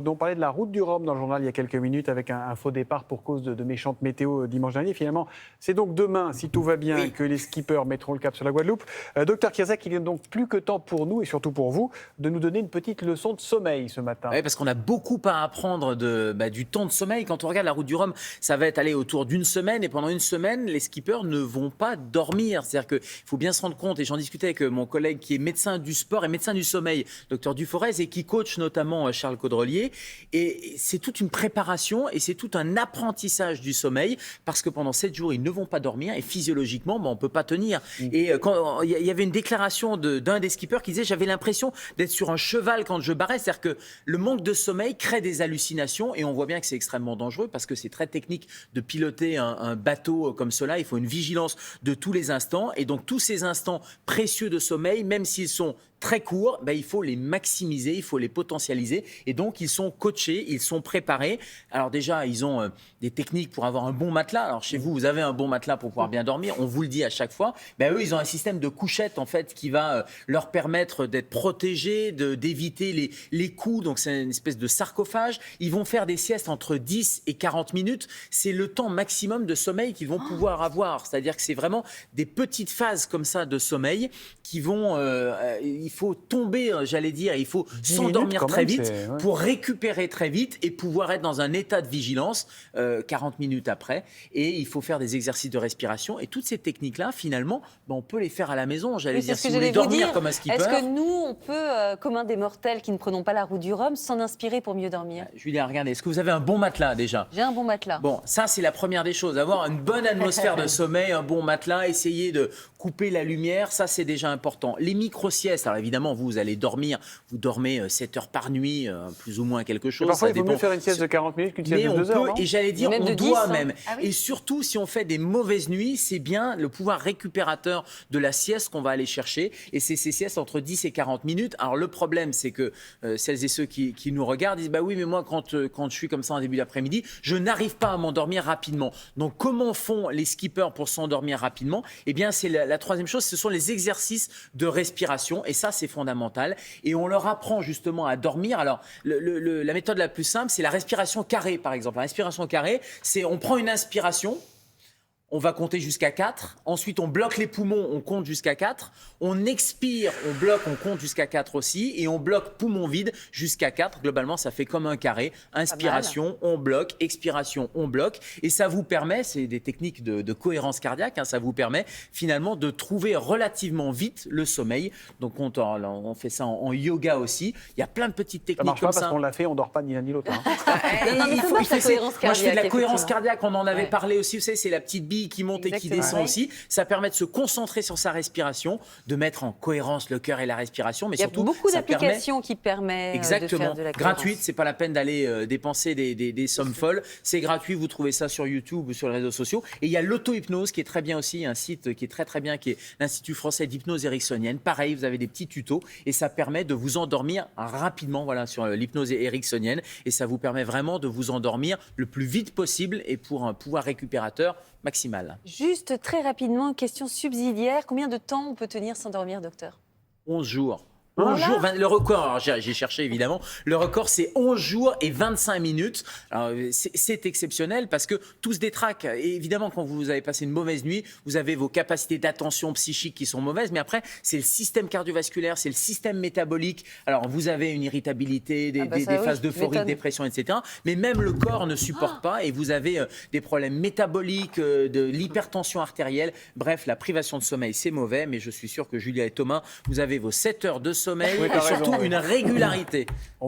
On parlait de la route du Rhum dans le journal il y a quelques minutes avec un faux départ pour cause de méchante météo dimanche dernier. Finalement, c'est donc demain, si tout va bien, que les skippers mettront le cap sur la Guadeloupe. Docteur Kirzac, il est donc plus que temps pour nous et surtout pour vous de nous donner une petite leçon de sommeil ce matin. Oui, parce qu'on a beaucoup à apprendre du temps de sommeil. Quand on regarde la route du Rhum, ça va être aller autour d'une semaine et pendant une semaine, les skippers ne vont pas dormir. C'est-à-dire qu'il faut bien se rendre compte, et j'en discutais avec mon collègue qui est médecin du sport et médecin du sommeil, docteur Duforez, et qui coach notamment Charles Caudrelier. Et c'est toute une préparation et c'est tout un apprentissage du sommeil parce que pendant 7 jours, ils ne vont pas dormir et physiologiquement, on ne peut pas tenir. Et quand il y avait une déclaration d'un des skippers qui disait « J'avais l'impression d'être sur un cheval quand je barrais ». C'est-à-dire que le manque de sommeil crée des hallucinations et on voit bien que c'est extrêmement dangereux parce que c'est très technique de piloter un bateau comme cela. Il faut une vigilance de tous les instants et donc tous ces instants précieux de sommeil, même s'ils sont très courts, il faut les maximiser, il faut les potentialiser. Et donc, ils sont coachés, ils sont préparés. Alors déjà, ils ont des techniques pour avoir un bon matelas. Alors chez vous, vous avez un bon matelas pour pouvoir bien dormir. On vous le dit à chaque fois. Eux, ils ont un système de couchette, en fait, qui va leur permettre d'être protégés, d'éviter les coups. Donc, c'est une espèce de sarcophage. Ils vont faire des siestes entre 10 et 40 minutes. C'est le temps maximum de sommeil qu'ils vont pouvoir avoir. C'est-à-dire que c'est vraiment des petites phases comme ça de sommeil qui vont... il faut tomber, j'allais dire, il faut s'endormir très vite pour récupérer très vite et pouvoir être dans un état de vigilance 40 minutes après. Et il faut faire des exercices de respiration. Et toutes ces techniques-là, finalement, on peut les faire à la maison. J'allais dire, si vous voulez dormir comme un skipper. Est-ce que nous, on peut, comme un des mortels qui ne prenons pas la route du Rhum, s'en inspirer pour mieux dormir? Julien, regardez, est-ce que vous avez un bon matelas déjà? J'ai un bon matelas. Bon, ça, c'est la première des choses. Avoir une bonne atmosphère de sommeil, un bon matelas, essayer de couper la lumière, ça, c'est déjà important. Les micro-siestes, alors évidemment, vous allez dormir, vous dormez 7 heures par nuit, plus ou moins quelque chose. Parfois, il vaut mieux faire une sieste de 40 minutes qu'une sieste de 2 heures, non ? Et j'allais dire, même on de doit 10, même. Ah oui. Et surtout, si on fait des mauvaises nuits, c'est bien le pouvoir récupérateur de la sieste qu'on va aller chercher. Et c'est ces siestes entre 10 et 40 minutes. Alors, le problème, c'est que celles et ceux qui nous regardent disent, oui, mais moi, quand je suis comme ça en début d'après-midi, je n'arrive pas à m'endormir rapidement. Donc, comment font les skippers pour s'endormir rapidement? Eh bien, c'est la troisième chose, ce sont les exercices de respiration. Et ça, c'est fondamental. Et on leur apprend justement à dormir. Alors, la méthode la plus simple, c'est la respiration carrée, par exemple. La respiration carrée, c'est on prend une inspiration, on va compter jusqu'à 4. Ensuite, on bloque les poumons, on compte jusqu'à 4. On expire, on bloque, on compte jusqu'à 4 aussi. Et on bloque poumon vide jusqu'à 4. Globalement, ça fait comme un carré. Inspiration, on bloque. Expiration, on bloque. Et ça vous permet, c'est des techniques de cohérence cardiaque, ça vous permet finalement de trouver relativement vite le sommeil. Donc, on fait ça en yoga aussi. Il y a plein de petites techniques marche comme pas ça. parce qu'on l'a fait, on dort pas ni l'un ni l'autre. Moi, je fais de la cohérence cardiaque, on en avait parlé aussi, vous savez, c'est la petite bille qui monte et qui descend Ouais. aussi. Ça permet de se concentrer sur sa respiration, de mettre en cohérence le cœur et la respiration, mais surtout, il y a beaucoup ça d'applications qui permettent de faire de la cohérence. Gratuite, c'est pas la peine d'aller dépenser des sommes folles. C'est gratuit, vous trouvez ça sur YouTube ou sur les réseaux sociaux. Et il y a l'auto-hypnose qui est très bien aussi, un site qui est très bien, qui est l'Institut français d'hypnose ericksonienne. Pareil, vous avez des petits tutos et ça permet de vous endormir rapidement, sur l'hypnose ericksonienne. Et ça vous permet vraiment de vous endormir le plus vite possible et pour un pouvoir récupérateur maximal. Juste très rapidement, question subsidiaire. Combien de temps on peut tenir sans dormir, docteur? 11 jours. 11 jours, le record, alors j'ai cherché évidemment, le record c'est 11 jours et 25 minutes. C'est exceptionnel parce que tout se détraque. Et évidemment, quand vous avez passé une mauvaise nuit, vous avez vos capacités d'attention psychique qui sont mauvaises, mais après, c'est le système cardiovasculaire, c'est le système métabolique. Alors, vous avez une irritabilité, des phases d'euphorie, de dépression, etc. Mais même le corps ne supporte pas et vous avez des problèmes métaboliques, de l'hypertension artérielle. Bref, la privation de sommeil, c'est mauvais, mais je suis sûr que Julia et Thomas, vous avez vos 7 heures de sommeil et surtout une régularité.